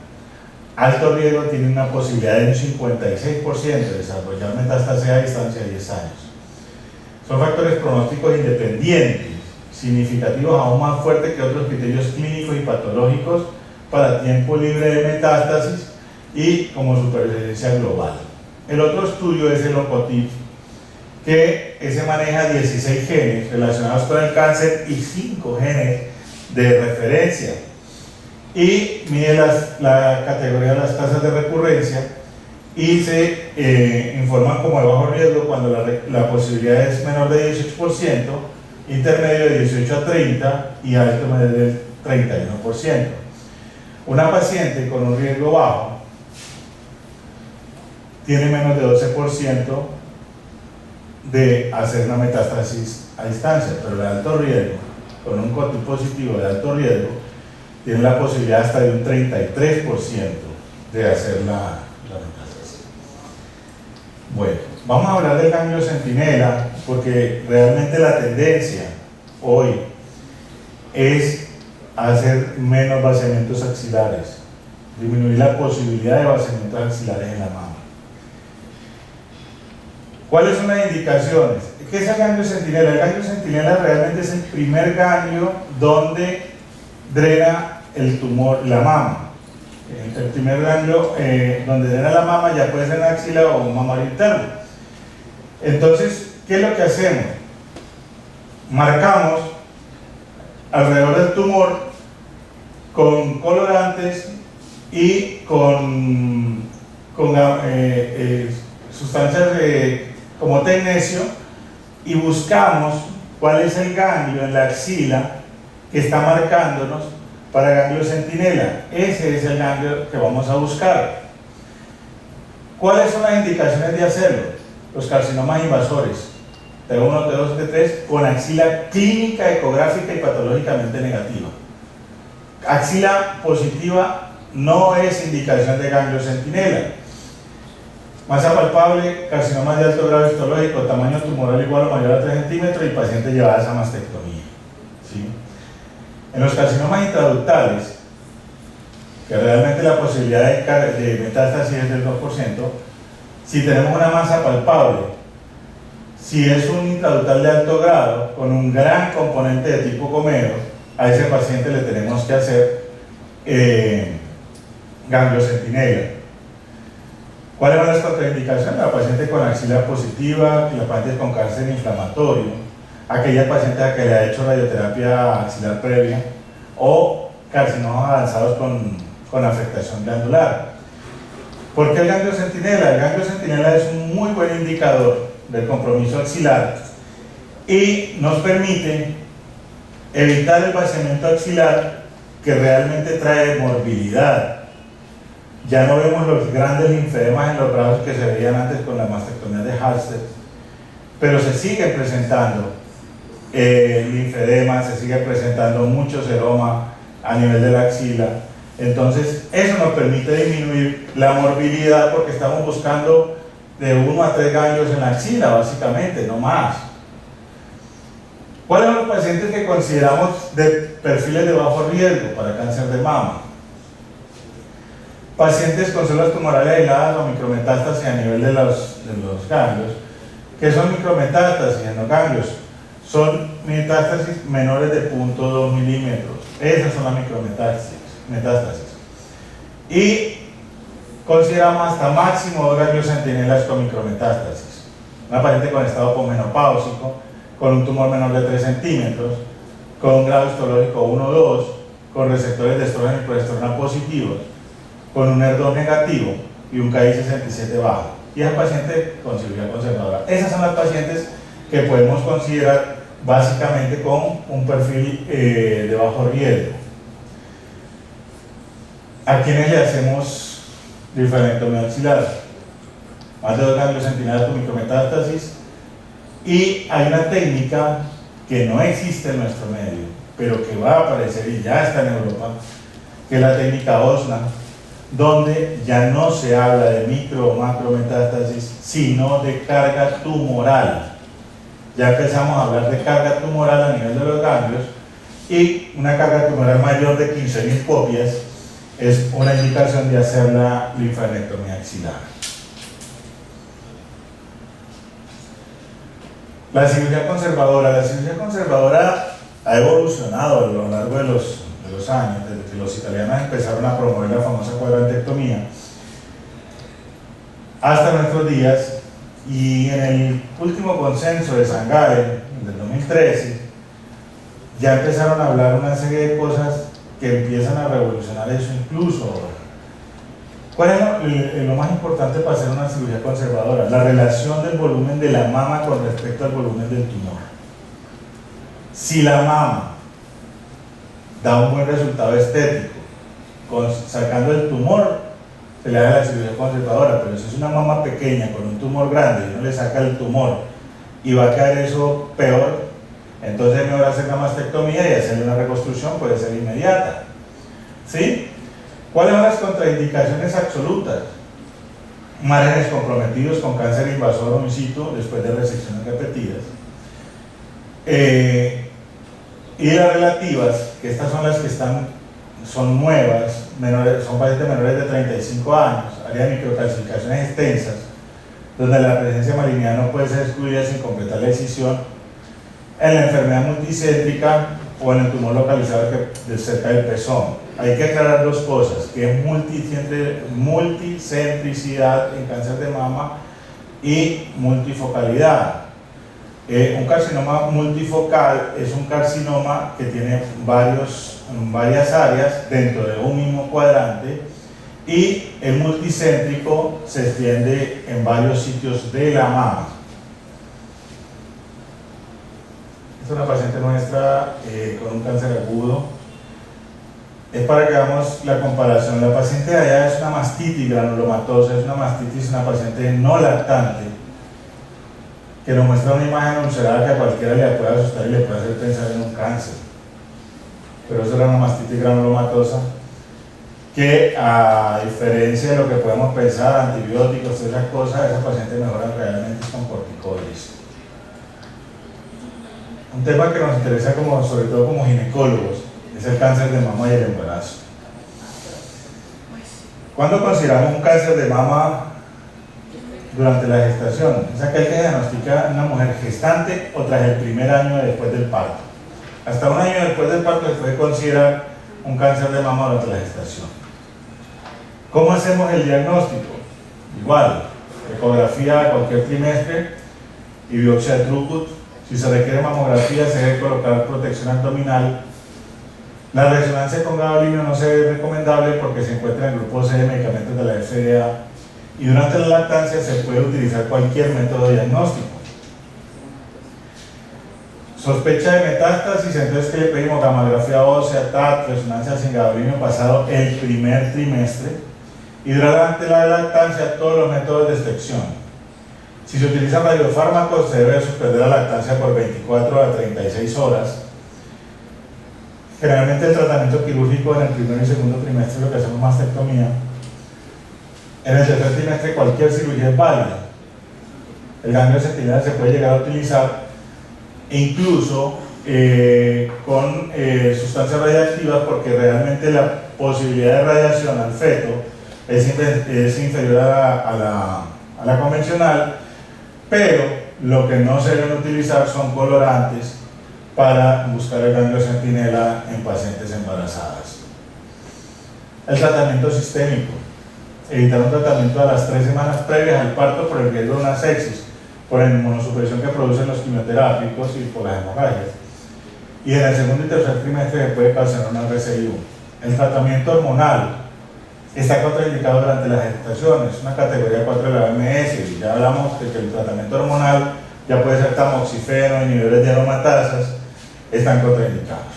Alto riesgo tiene una posibilidad de un 56% de desarrollar metástasis a distancia de 10 años. Son factores pronósticos independientes, significativos aún más fuertes que otros criterios clínicos y patológicos para tiempo libre de metástasis y como supervivencia global. El otro estudio es el ONCOTIP, que ese maneja 16 genes relacionados con el cáncer y 5 genes de referencia, y mide la categoría de las tasas de recurrencia y se informan como de bajo riesgo cuando la posibilidad es menor de 18%, intermedio de 18 a 30 y alto del 31%. Una paciente con un riesgo bajo tiene menos de 12% de hacer una metástasis a distancia, pero de alto riesgo, con un COTIP positivo de alto riesgo, tiene la posibilidad hasta de un 33% de hacer la metástasis. Bueno, vamos a hablar del ganglio centinela, porque realmente la tendencia hoy es hacer menos vaciamientos axilares, disminuir la posibilidad de vaciamientos axilares en la mama. ¿Cuáles son las indicaciones? ¿Qué es el ganglio centinela? El ganglio centinela realmente es el primer ganglio donde drena el tumor, la mama. El primer ganglio donde drena la mama ya puede ser en axila o un mamario interno. Entonces, ¿qué es lo que hacemos? Marcamos alrededor del tumor con colorantes y con sustancias como tecnecio, y buscamos cuál es el ganglio en la axila que está marcándonos para ganglio centinela. Ese es el ganglio que vamos a buscar. ¿Cuáles son las indicaciones de hacerlo? Los carcinomas invasores T1, T2, T3 con axila clínica, ecográfica y patológicamente negativa. Axila positiva no es indicación de ganglio centinela. Masa palpable, carcinoma de alto grado histológico, tamaño tumoral igual o mayor a 3 centímetros y paciente llevada a esa mastectomía. ¿Sí? En los carcinomas intraductales, que realmente la posibilidad de metástasis es del 2%, si tenemos una masa palpable, si es un intraductal de alto grado, con un gran componente de tipo comero, a ese paciente le tenemos que hacer ganglio centinela. ¿Cuáles son las contraindicaciones? La paciente con axila positiva, la paciente con cáncer inflamatorio, aquella paciente a que le ha hecho radioterapia axilar previa o carcinomas avanzados con afectación glandular. ¿Por qué el ganglio centinela? El ganglio centinela es un muy buen indicador del compromiso axilar y nos permite evitar el vaciamiento axilar que realmente trae morbilidad. Ya no vemos los grandes linfedemas en los brazos que se veían antes con la mastectomía de Halsted, pero se siguen presentando linfedemas, se sigue presentando mucho seroma a nivel de la axila. Entonces eso nos permite disminuir la morbilidad porque estamos buscando de 1 a 3 ganglios en la axila básicamente, no más. ¿Cuáles son los pacientes que consideramos de perfiles de bajo riesgo para cáncer de mama? Pacientes con células tumorales aisladas o micrometástasis a nivel de los ganglios. ¿Qué son micrometástasis en los ganglios? Son metástasis menores de 0.2 milímetros. Esas son las micrometástasis. Y consideramos hasta máximo 2 ganglios centinelas con micrometástasis. Una paciente con estado posmenopáusico, con un tumor menor de 3 centímetros, con un grado histológico 1 o 2, con receptores de estrógeno y progesterona positivos, con un HER2 negativo y un KI67 bajo. Y esa paciente con cirugía conservadora. Esas son las pacientes que podemos considerar básicamente con un perfil de bajo riesgo. ¿A quienes le hacemos linfadenectomía axilar? Más de 2 ganglios centinelas con micrometástasis. Y hay una técnica que no existe en nuestro medio, pero que va a aparecer y ya está en Europa, que es la técnica OSNA, donde ya no se habla de micro o macrometástasis, sino de carga tumoral. Ya empezamos a hablar de carga tumoral a nivel de los ganglios, y una carga tumoral mayor de 15.000 copias es una indicación de hacer la linfadenectomía axilar. La cirugía conservadora ha evolucionado a lo largo de los años, desde que los italianos empezaron a promover la famosa cuadrantectomía hasta nuestros días, y en el último consenso de Sangare del 2013 ya empezaron a hablar una serie de cosas que empiezan a revolucionar eso incluso ahora. ¿Cuál es lo más importante para hacer una cirugía conservadora? La relación del volumen de la mama con respecto al volumen del tumor. Si la mama da un buen resultado estético sacando el tumor, se le hace la cirugía conservadora, pero si es una mama pequeña con un tumor grande y no le saca el tumor y va a quedar eso peor, entonces es mejor hacer una mastectomía y hacerle una reconstrucción, puede ser inmediata. ¿Sí? ¿Cuáles son las contraindicaciones absolutas? Márgenes comprometidos con cáncer invasor o in situ después de resecciones repetidas. Y las relativas, que estas son las que son nuevas, son pacientes menores de 35 años, área de microcalcificaciones extensas, donde la presencia malignidad no puede ser excluida sin completar la excisión, en la enfermedad multicéntrica o en el tumor localizado cerca del pezón. Hay que aclarar dos cosas, que es multicentricidad en cáncer de mama y multifocalidad. Un carcinoma multifocal es un carcinoma que tiene varias áreas dentro de un mismo cuadrante, y el multicéntrico se extiende en varios sitios de la mama. es una paciente nuestra con un cáncer agudo. Es para que hagamos la comparación. La paciente de allá es una mastitis granulomatosa, es una mastitis, una paciente no lactante, que nos muestra una imagen ulcerada que a cualquiera le puede asustar y le puede hacer pensar en un cáncer. Pero eso era una mastitis granulomatosa que, a diferencia de lo que podemos pensar, antibióticos, todas esas cosas, esa paciente mejora realmente con corticoides. Un tema que nos interesa sobre todo como ginecólogos es el cáncer de mama y el embarazo. ¿Cuándo consideramos un cáncer de mama durante la gestación? Es aquel que diagnostica una mujer gestante o tras el primer año después del parto. Hasta un año después del parto se puede considerar un cáncer de mama durante la gestación. ¿Cómo hacemos el diagnóstico? Igual, ecografía a cualquier trimestre y biopsia de Throughput. Si se requiere mamografía, se debe colocar protección abdominal. La resonancia con gadolinio no se es recomendable porque se encuentra en el grupo C de medicamentos de la FDA y durante la lactancia se puede utilizar cualquier método diagnóstico. Sospecha de metástasis, entonces que le pedimos gamografía ósea, TAT, resonancia sin gadolinio pasado el primer trimestre y durante la lactancia todos los métodos de extracción. Si se utilizan radiofármacos se debe suspender la lactancia por 24 a 36 horas. Generalmente el tratamiento quirúrgico en el primer y segundo trimestre lo que hacemos mastectomía. En el tercer trimestre cualquier cirugía es válida. El ganglio sentinela se puede llegar a utilizar incluso con sustancias radiactivas porque realmente la posibilidad de radiación al feto es inferior a la convencional, pero lo que no se deben utilizar son colorantes para buscar el ganglio sentinela en pacientes embarazadas. El tratamiento sistémico. Evitar un tratamiento a las 3 semanas previas al parto por el riesgo de una sepsis, por la inmunosupresión que producen los quimioterápicos y por las hemorragias. Y en el segundo y tercer trimestre se puede causar una RCIU. El tratamiento hormonal está contraindicado durante la gestación, es una categoría 4 de la OMS y ya hablamos de que el tratamiento hormonal ya puede ser tamoxifeno, inhibidores de aromatasas, están contraindicados.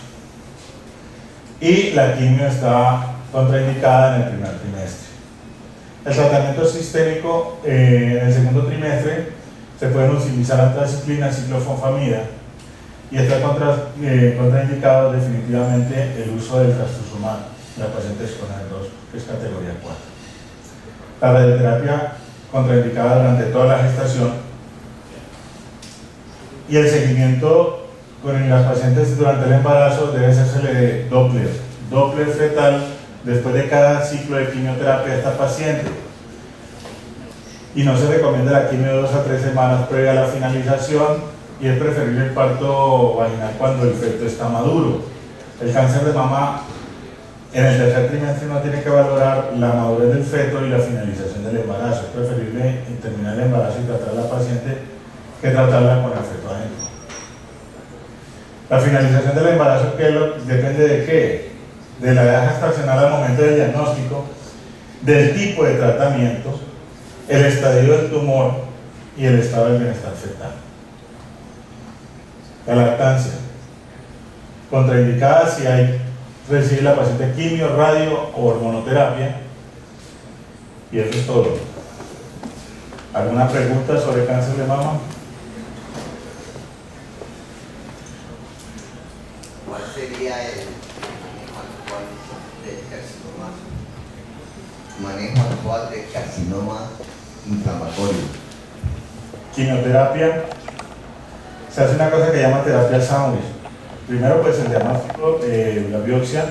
Y la quimio está contraindicada en el primer trimestre. El tratamiento sistémico en el segundo trimestre se pueden utilizar antraciclina, ciclofosfamida y está contraindicado definitivamente el uso del trastuzumab en las pacientes con ER2, que es categoría 4. La radioterapia contraindicada durante toda la gestación y el seguimiento con las pacientes durante el embarazo debe hacerse Doppler fetal después de cada ciclo de quimioterapia de esta paciente. Y no se recomienda la quimio de 2 a 3 semanas previa a la finalización y es preferible el parto vaginal cuando el feto está maduro. El cáncer de mama en el tercer trimestre no tiene que valorar la madurez del feto y la finalización del embarazo. Es preferible terminar el embarazo y tratar a la paciente que tratarla con el feto adentro. La finalización del embarazo depende de qué? De la edad gestacional al momento del diagnóstico, del tipo de tratamiento, el estadio del tumor y el estado del bienestar fetal. La lactancia. Contraindicada si recibe la paciente quimio, radio o hormonoterapia. Y eso es todo. ¿Alguna pregunta sobre cáncer de mama? ¿Cuál sería el manejo actual del carcinoma inflamatorio? Quimioterapia. Se hace una cosa que se llama terapia sándwich. Primero pues el diagnóstico, la biopsia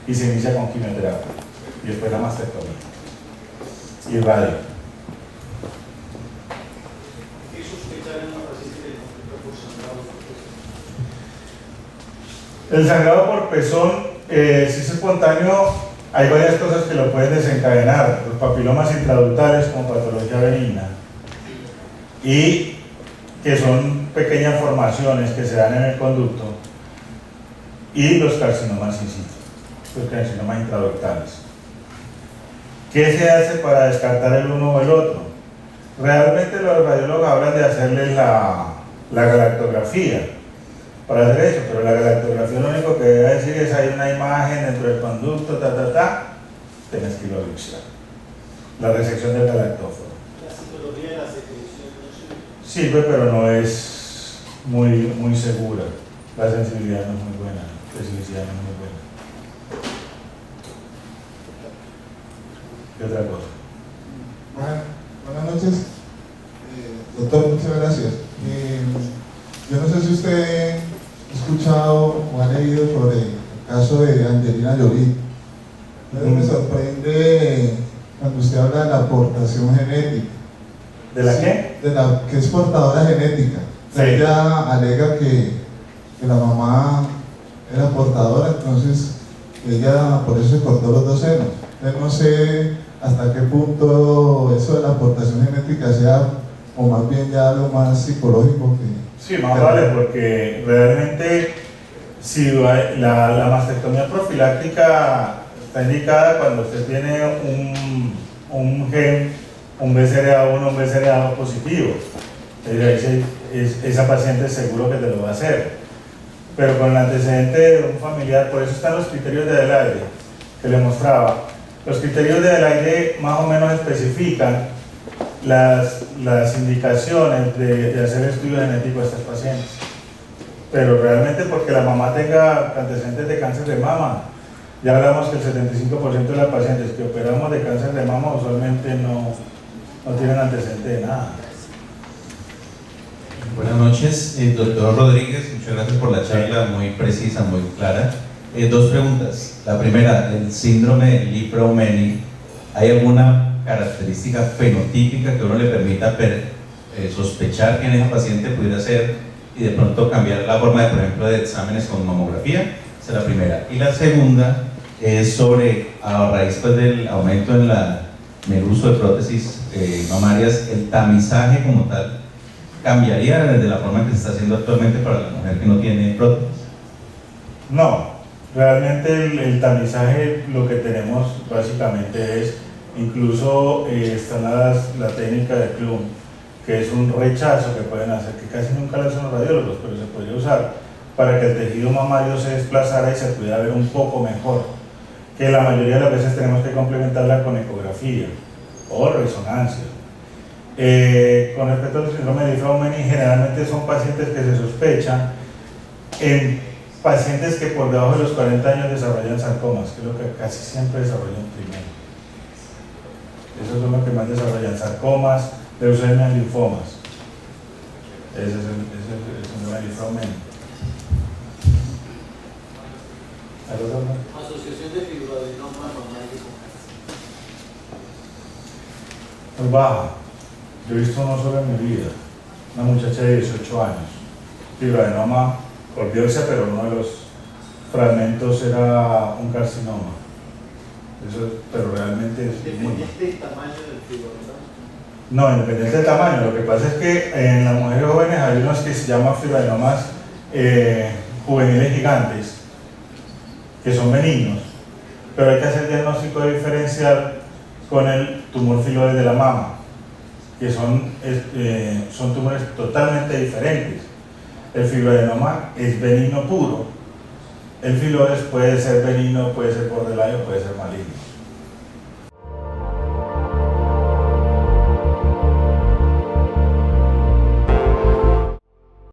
y se inicia con quimioterapia y después la mastectomía y radio. ¿Qué sospechar en una paciente de conflicto por sangrado? El sangrado por pezón, si es espontáneo, hay varias cosas que lo pueden desencadenar. Los papilomas intraductales como patología benigna y que son pequeñas formaciones que se dan en el conducto, y los carcinomas in situ, los carcinomas intraductales. ¿Qué se hace para descartar el uno o el otro? Realmente los radiólogos hablan de hacerle la galactografía, para hacer eso, pero la galactografía lo único que debe decir es hay una imagen dentro del conducto, tenés que irlo a biopsiar. La resección del galactóforo. La citología de la secreción no Sirve, pero no es muy segura. La sensibilidad no es muy buena, la especificidad no es muy buena. ¿Qué otra cosa? Buenas noches. Doctor, muchas gracias. Yo no sé si usted ha escuchado o ha leído sobre el caso de Angelina Jolie. Entonces me sorprende cuando usted habla de la aportación genética. ¿De la qué? De la que es portadora genética. Sí. Ella alega que la mamá era portadora, entonces ella por eso se cortó los 2 senos. Entonces no sé hasta qué punto eso de la aportación genética sea, o más bien ya lo más psicológico que... Sí, más vale, porque realmente si la mastectomía profiláctica está indicada cuando usted tiene un gen, un BCRA1, un BCRA2 positivo. Esa paciente seguro que te lo va a hacer. Pero con el antecedente de un familiar, por eso están los criterios de Adelaide que le mostraba. Los criterios de Adelaide más o menos especifican las indicaciones de hacer estudios genéticos a estas pacientes. Pero realmente porque la mamá tenga antecedentes de cáncer de mama, ya hablamos que el 75% de las pacientes que operamos de cáncer de mama usualmente no tienen antecedentes de nada. Buenas noches, doctor Rodríguez, muchas gracias por la charla, muy precisa, muy clara. 2 preguntas. La primera, el síndrome de Li-Fraumeni, ¿hay alguna característica fenotípica que uno le permita sospechar que en esa paciente pudiera ser y de pronto cambiar la forma de, por ejemplo, de exámenes con mamografía? Esa es la primera. Y la segunda es sobre, a raíz pues, del aumento en el uso de prótesis mamarias, el tamizaje como tal cambiaría desde la forma que se está haciendo actualmente para la mujer que no tiene prótesis. No, realmente el tamizaje lo que tenemos básicamente es, incluso está la técnica de Klum, que es un rechazo que pueden hacer, que casi nunca lo hacen los radiólogos, pero se podría usar para que el tejido mamario se desplazara y se pudiera ver un poco mejor, que la mayoría de las veces tenemos que complementarla con ecografía o resonancia. Con respecto al síndrome de Li-Fraumeni, generalmente son pacientes que se sospechan en pacientes que por debajo de los 40 años desarrollan sarcomas, que es lo que casi siempre desarrollan primero. Esos son los que más desarrollan sarcomas, leucemias, linfomas. Ese es el síndrome de Li-Fraumeni. Asociación de fibroadenoma mamario con cáncer. Muy baja. Yo he visto uno solo en mi vida, una muchacha de 18 años, fibroadenoma por biopsia, pero uno de los fragmentos era un carcinoma. Eso, pero realmente es muy... ¿Independiente del tamaño del fibroadenoma? No, independiente del tamaño. Lo que pasa es que en las mujeres jóvenes hay unos que se llaman fibroadenomas juveniles gigantes, que son benignos, pero hay que hacer diagnóstico diferencial con el tumor filoide de la mama, que son tumores totalmente diferentes. El fibroadenoma es benigno puro, el filoide puede ser benigno, puede ser borderline o puede ser maligno.